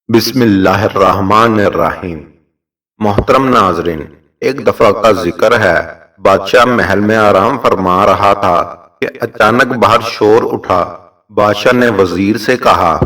بسم اللہ الرحمن الرحیم۔ محترم ناظرین، ایک دفعہ کا ذکر ہے، بادشاہ محل میں آرام فرما رہا تھا کہ اچانک باہر شور اٹھا۔ بادشاہ نے وزیر سے کہا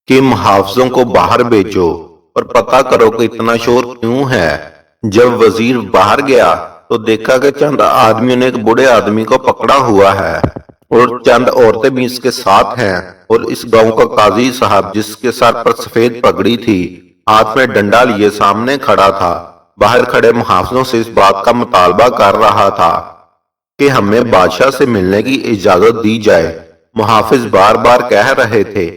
کہ محافظوں کو باہر بھیجو اور پتہ کرو کہ اتنا شور کیوں ہے۔ جب وزیر باہر گیا تو دیکھا کہ چند آدمیوں نے ایک بوڑھے آدمی کو پکڑا ہوا ہے اور چند عورتیں بھی اس کے ساتھ ہیں، اور اس گاؤں کا قاضی صاحب جس کے سر پر سفید پگڑی تھی، ہاتھ میں ڈنڈا لیے سامنے کھڑا تھا، باہر کھڑے محافظوں سے اس بات کا مطالبہ کر رہا تھا کہ ہمیں بادشاہ سے ملنے کی اجازت دی جائے۔ محافظ بار بار کہہ رہے تھے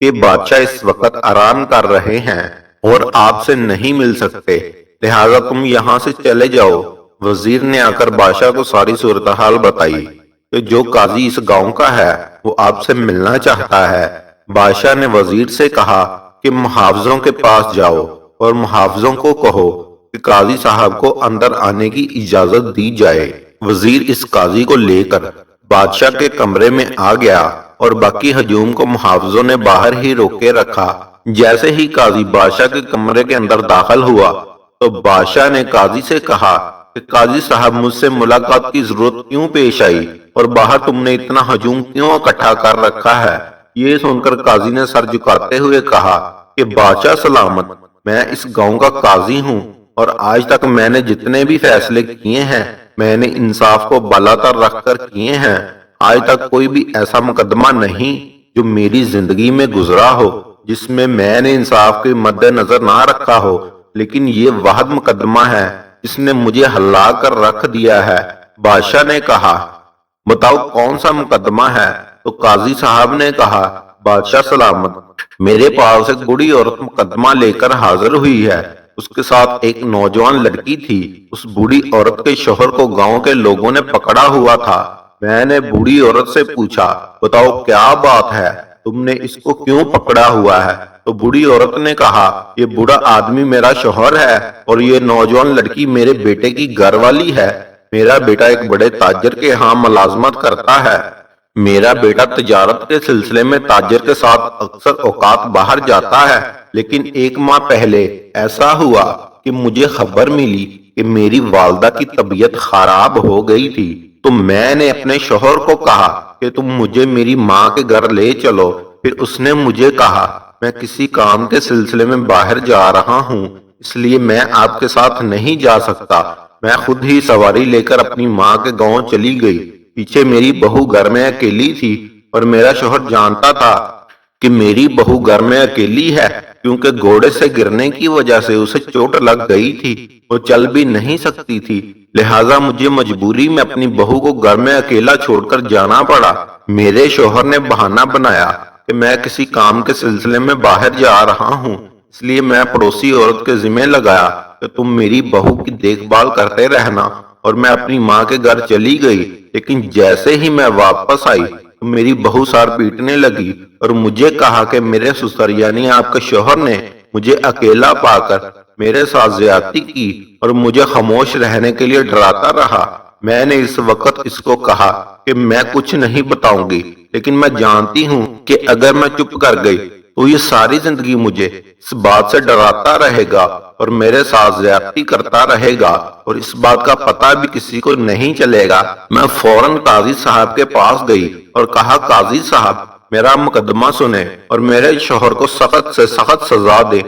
کہ بادشاہ اس وقت آرام کر رہے ہیں اور آپ سے نہیں مل سکتے، لہذا تم یہاں سے چلے جاؤ۔ وزیر نے آ کر بادشاہ کو ساری صورتحال بتائی کہ جو قاضی اس گاؤں کا ہے وہ آپ سے ملنا چاہتا ہے۔ بادشاہ نے وزیر سے کہا کہ محافظوں کے پاس جاؤ اور محافظوں کو کہو کہ قاضی صاحب کو اندر آنے کی اجازت دی جائے۔ وزیر اس قاضی کو لے کر بادشاہ کے کمرے میں آ گیا اور باقی ہجوم کو محافظوں نے باہر ہی روکے رکھا۔ جیسے ہی قاضی بادشاہ کے کمرے کے اندر داخل ہوا تو بادشاہ نے قاضی سے کہا کہ قاضی صاحب، مجھ سے ملاقات کی ضرورت کیوں پیش آئی اور باہر تم نے اتنا ہجوم کیوں اکٹھا کر رکھا ہے؟ یہ سن کر قاضی نے سر جھکاتے ہوئے کہا کہ بادشاہ سلامت، میں اس گاؤں کا قاضی ہوں اور آج تک میں نے جتنے بھی فیصلے کیے ہیں میں نے انصاف کو بالاتر رکھ کر کیے ہیں۔ آج تک کوئی بھی ایسا مقدمہ نہیں جو میری زندگی میں گزرا ہو جس میں نے انصاف کے مد نظر نہ رکھا ہو، لیکن یہ واحد مقدمہ ہے جس نے مجھے ہلا کر رکھ دیا ہے۔ بادشاہ نے کہا، بتاؤ کون سا مقدمہ ہے؟ تو قاضی صاحب نے کہا، بادشاہ سلامت، میرے پاس ایک بوڑھی عورت مقدمہ لے کر حاضر ہوئی ہے، اس کے ساتھ ایک نوجوان لڑکی تھی۔ اس بوڑھی عورت کے شوہر کو گاؤں کے لوگوں نے پکڑا ہوا تھا۔ میں نے بوڑھی عورت سے پوچھا، بتاؤ کیا بات ہے، تم نے اس کو کیوں پکڑا ہوا ہے؟ تو بوڑھی عورت نے کہا، یہ بوڑھا آدمی میرا شوہر ہے اور یہ نوجوان لڑکی میرے بیٹے کی گھر والی ہے۔ میرا بیٹا ایک بڑے تاجر کے ہاں ملازمت کرتا ہے۔ میرا بیٹا تجارت کے سلسلے میں تاجر کے ساتھ اکثر اوقات باہر جاتا ہے، لیکن ایک ماہ پہلے ایسا ہوا کہ مجھے خبر ملی کہ میری والدہ کی طبیعت خراب ہو گئی تھی، تو میں نے اپنے شوہر کو کہا کہ تم مجھے میری ماں کے گھر لے چلو۔ پھر اس نے مجھے کہا، میں کسی کام کے سلسلے میں باہر جا رہا ہوں، اس لیے میں آپ کے ساتھ نہیں جا سکتا۔ میں خود ہی سواری لے کر اپنی ماں کے گاؤں چلی گئی۔ پیچھے میری بہو گھر میں اکیلی تھی اور میرا شوہر جانتا تھا کہ میری بہو گھر میں اکیلی ہے، کیونکہ گھوڑے سے گرنے کی وجہ سے اسے چوٹ لگ گئی تھی، وہ چل بھی نہیں سکتی تھی، لہٰذا مجھے مجبوری میں اپنی بہو کو گھر میں اکیلا چھوڑ کر جانا پڑا۔ میرے شوہر نے بہانہ بنایا کہ میں کسی کام کے سلسلے میں باہر جا رہا ہوں، اس لیے میں پڑوسی عورت کے ذمہ لگایا کہ تم میری بہو کی دیکھ بھال کرتے رہنا، اور میں اپنی ماں کے گھر چلی گئی۔ لیکن جیسے ہی میں واپس آئی تو میری بہو سر پیٹنے لگی اور مجھے کہا کہ میرے سسر یعنی آپ کے شوہر نے مجھے اکیلا پا کر میرے ساتھ زیادتی کی اور مجھے خاموش رہنے کے لیے ڈراتا رہا۔ میں نے اس وقت اس کو کہا کہ میں کچھ نہیں بتاؤں گی، لیکن میں جانتی ہوں کہ اگر میں چپ کر گئی تو یہ ساری زندگی مجھے اس بات سے ڈراتا رہے گا اور میرے ساتھ زیادتی کرتا رہے گا، اور اس بات کا پتہ بھی کسی کو نہیں چلے گا۔ میں فوراً قاضی صاحب کے پاس گئی اور کہا، قاضی صاحب، میرا مقدمہ سنیں اور میرے شوہر کو سخت سے سخت سزا دے،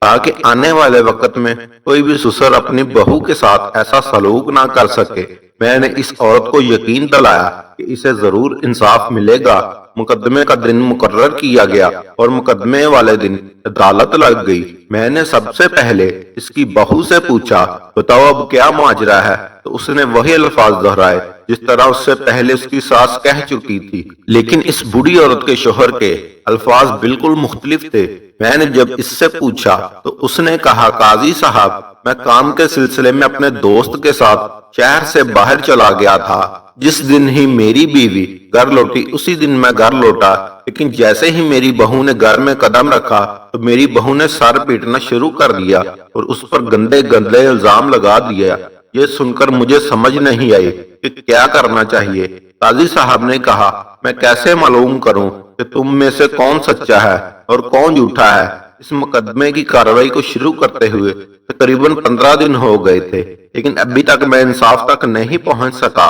تاکہ آنے والے وقت میں کوئی بھی سسر اپنی بہو کے ساتھ ایسا سلوک نہ کر سکے۔ میں نے اس عورت کو یقین دلایا کہ اسے ضرور انصاف ملے گا۔ مقدمے کا دن مقرر کیا گیا اور مقدمے والے دن عدالت لگ گئی۔ میں نے سب سے پہلے اس کی بہو سے پوچھا، بتاؤ اب کیا ماجرا ہے؟ تو اس نے وہی الفاظ دہرائے جس طرح اس سے پہلے اس کی ساس کہہ چکی تھی، لیکن اس بوڑھی عورت کے شوہر کے الفاظ بالکل مختلف تھے۔ میں نے جب اس سے پوچھا تو اس نے کہا، قاضی صاحب، میں کام کے سلسلے میں اپنے دوست کے ساتھ شہر سے باہر چلا گیا تھا۔ جس دن ہی میری بیوی گھر لوٹی اسی دن میں گھر لوٹا، لیکن جیسے ہی میری بہو نے گھر میں قدم رکھا تو میری بہو نے سر پیٹنا شروع کر دیا اور اس پر گندے گندے الزام لگا دیا۔ یہ سن کر مجھے سمجھ نہیں آئی کہ کیا کرنا چاہیے۔ قاضی صاحب نے کہا، میں کیسے معلوم کروں کہ تم میں سے کون سچا ہے اور کون جھوٹا ہے؟ اس مقدمے کی کارروائی کو شروع کرتے ہوئے تقریباً 15 دن ہو گئے تھے، لیکن ابھی تک میں انصاف تک نہیں پہنچ سکا،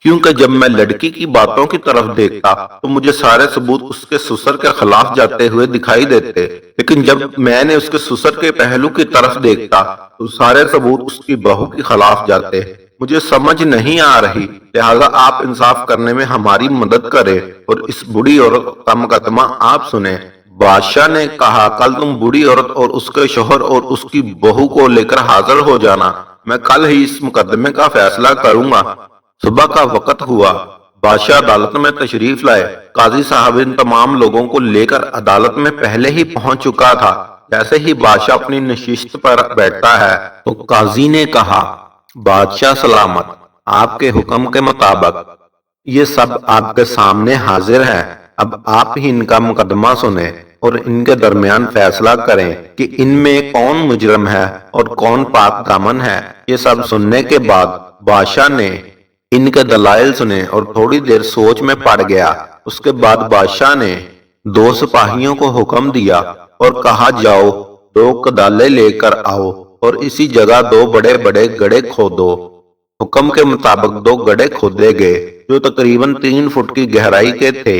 کیونکہ جب میں لڑکی کی باتوں کی طرف دیکھتا تو مجھے سارے ثبوت اس کے سسر کے خلاف جاتے ہوئے دکھائی دیتے، لیکن جب میں نے اس کے سسر کے پہلو کی طرف دیکھتا تو سارے ثبوت اس کی بہو کے خلاف جاتے۔ مجھے سمجھ نہیں آ رہی، لہٰذا آپ انصاف کرنے میں ہماری مدد کریں اور اس بوڑھی عورت کا مقدمہ آپ سنیں۔ بادشاہ نے کہا، کل تم بوڑھی عورت اور اس کے شوہر اور اس کی بہو کو لے کر حاضر ہو جانا، میں کل ہی اس مقدمے کا فیصلہ کروں گا۔ صبح کا وقت ہوا، بادشاہ عدالت میں تشریف لائے۔ قاضی صاحب ان تمام لوگوں کو لے کر عدالت میں پہلے ہی پہنچ چکا تھا۔ جیسے ہی بادشاہ اپنی نشست پر بیٹھتا ہے تو قاضی نے کہا، بادشاہ سلامت، آپ کے حکم کے مطابق یہ سب آپ کے سامنے حاضر ہے۔ اب آپ ہی ان کا مقدمہ سنیں اور ان کے درمیان فیصلہ کریں کہ ان میں کون مجرم ہے اور کون پاک دامن ہے۔ یہ سب سننے کے بعد بادشاہ نے ان کے دلائل سنے اور تھوڑی دیر سوچ میں پڑ گیا۔ اس کے بعد بادشاہ نے 2 سپاہیوں کو حکم دیا اور کہا، جاؤ 2 کدالیں لے کر آؤ اور اسی جگہ 2 بڑے بڑے گڑھے کھودو۔ حکم کے مطابق 2 گڑھے کھودے گئے جو تقریباً 3 فٹ کی گہرائی کے تھے۔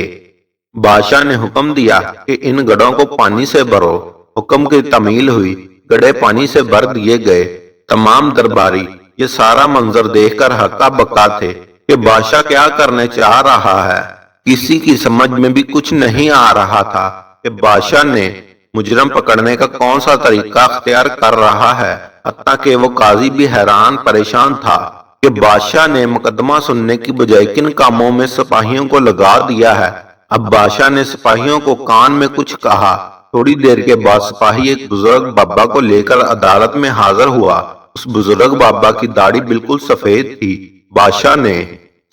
بادشاہ نے حکم دیا کہ ان گڑھوں کو پانی سے بھرو۔ حکم کی تعمیل ہوئی، گڑھے پانی سے بھر دیے گئے۔ تمام درباری یہ سارا منظر دیکھ کر ہکا بکا تھے کہ بادشاہ کیا کرنے چاہ رہا ہے۔ کسی کی سمجھ میں بھی کچھ نہیں آ رہا تھا کہ بادشاہ نے مجرم پکڑنے کا کون سا طریقہ اختیار کر رہا ہے، حتیٰ کہ وہ قاضی بھی حیران پریشان تھا کہ بادشاہ نے مقدمہ سننے کی بجائے کن کاموں میں سپاہیوں کو لگا دیا ہے۔ اب بادشاہ نے سپاہیوں کو کان میں کچھ کہا۔ تھوڑی دیر کے بعد سپاہی ایک بزرگ بابا کو لے کر عدالت میں حاضر ہوا۔ اس بزرگ بابا کی داڑھی بالکل سفید تھی۔ بادشاہ نے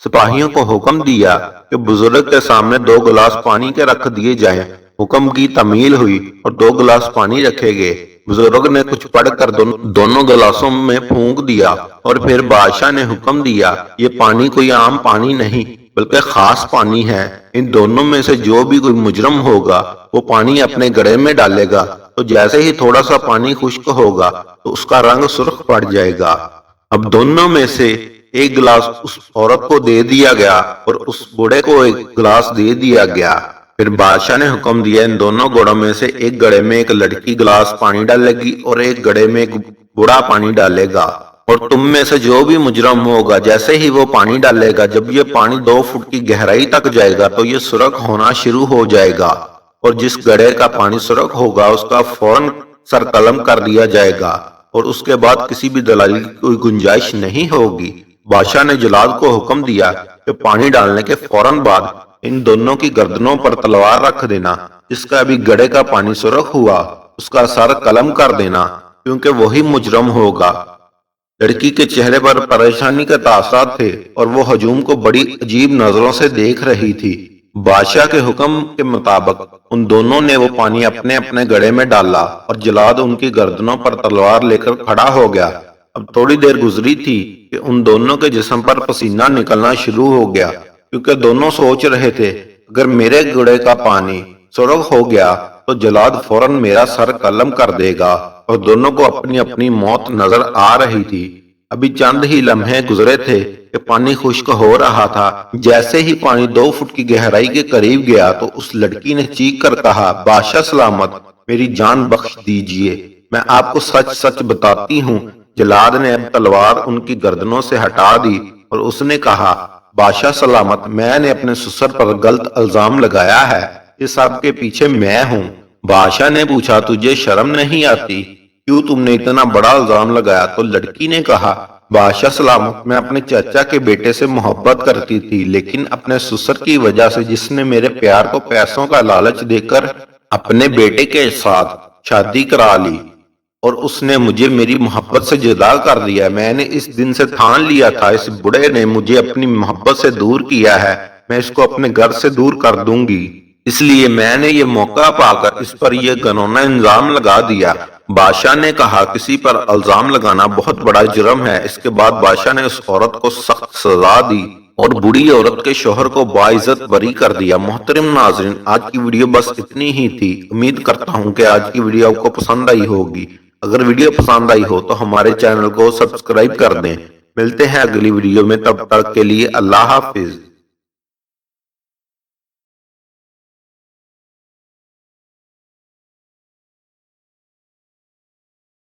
سپاہیوں کو حکم دیا کہ بزرگ کے سامنے 2 گلاس پانی کے رکھ دیے جائیں۔ حکم کی تعمیل ہوئی اور 2 گلاس پانی رکھے گئے۔ بزرگ نے کچھ پڑھ کر دونوں گلاسوں میں پھونک دیا اور پھر بادشاہ نے حکم دیا، یہ پانی کوئی عام پانی نہیں بلکہ خاص پانی ہے۔ ان دونوں میں سے جو بھی کوئی مجرم ہوگا وہ پانی اپنے گڑھے میں ڈالے گا تو جیسے ہی تھوڑا سا پانی خشک ہوگا تو اس کا رنگ سرخ پڑ جائے گا۔ اب دونوں میں سے ایک گلاس اس عورت کو دے دیا گیا اور اس بوڑھے کو ایک گلاس دے دیا گیا۔ پھر بادشاہ نے حکم دیا، ان دونوں گڑھوں میں سے ایک گڑھے میں ایک لڑکی گلاس پانی ڈالے گی اور ایک گڑھے میں ایک بوڑھا پانی ڈالے گا، اور تم میں سے جو بھی مجرم ہوگا جیسے ہی وہ پانی ڈالے گا، جب یہ پانی 2 فٹ کی گہرائی تک جائے گا تو یہ سرخ ہونا شروع ہو جائے گا، اور جس گڑھے کا پانی سرخ ہوگا اس کا فوراً سر قلم کر دیا جائے گا اور اس کے بعد کسی بھی دلالی کی کوئی گنجائش نہیں ہوگی۔ بادشاہ نے جلاد کو حکم دیا کہ پانی ڈالنے کے فوراً بعد ان دونوں کی گردنوں پر تلوار رکھ دینا، جس کا ابھی گڑھے کا پانی سرخ ہوا اس کا سر قلم کر دینا، کیونکہ وہی مجرم ہوگا۔ لڑکی کے چہرے پر پریشانی کے تاثرات تھے اور وہ ہجوم کو بڑی عجیب نظروں سے دیکھ رہی تھی۔ بادشاہ کے حکم کے مطابق ان دونوں نے وہ پانی اپنے اپنے گڑھے میں ڈالا اور جلاد ان کی گردنوں پر تلوار لے کر کھڑا ہو گیا۔ اب تھوڑی دیر گزری تھی کہ ان دونوں کے جسم پر پسینہ نکلنا شروع ہو گیا، کیونکہ دونوں سوچ رہے تھے اگر میرے گڑھے کا پانی سرخ ہو گیا تو جلاد فوراً میرا سر قلم کر دے گا، اور دونوں کو اپنی اپنی موت نظر آ رہی تھی۔ ابھی چند ہی لمحے گزرے تھے کہ پانی خشک ہو رہا تھا۔ جیسے ہی پانی 2 فٹ کی گہرائی کے قریب گیا تو اس لڑکی نے چیخ کر کہا، بادشاہ سلامت، میری جان بخش دیجئے، میں آپ کو سچ سچ بتاتی ہوں۔ جلاد نے اب تلوار ان کی گردنوں سے ہٹا دی اور اس نے کہا، بادشاہ سلامت، میں نے اپنے سسر پر غلط الزام لگایا ہے، اس سب کے پیچھے میں ہوں۔ بادشاہ نے پوچھا، تجھے شرم نہیں آتی؟ کیوں تم نے اتنا بڑا الزام لگایا؟ تو لڑکی نے کہا، بادشاہ سلامت، میں اپنے چاچا کے بیٹے سے محبت کرتی تھی، لیکن اپنے سسر کی وجہ سے، جس نے میرے پیار کو پیسوں کا لالچ دے کر اپنے بیٹے کے ساتھ شادی کرا لی، اور اس نے مجھے میری محبت سے جدا کر دیا۔ میں نے اس دن سے ٹھان لیا تھا، اس بڑے نے مجھے اپنی محبت سے دور کیا ہے، میں اس کو اپنے گھر سے دور کر دوں گی، اس لیے میں نے یہ موقع پا کر اس پر یہ گھناؤنا الزام لگا دیا۔ بادشاہ نے کہا، کسی پر الزام لگانا بہت بڑا جرم ہے۔ اس کے بعد بادشاہ نے اس عورت کو سخت سزا دی اور بوڑھی عورت کے شوہر کو باعزت بری کر دیا۔ محترم ناظرین، آج کی ویڈیو بس اتنی ہی تھی۔ امید کرتا ہوں کہ آج کی ویڈیو آپ کو پسند آئی ہوگی۔ اگر ویڈیو پسند آئی ہو تو ہمارے چینل کو سبسکرائب کر دیں۔ ملتے ہیں اگلی ویڈیو میں، تب تک کے لیے اللہ حافظ۔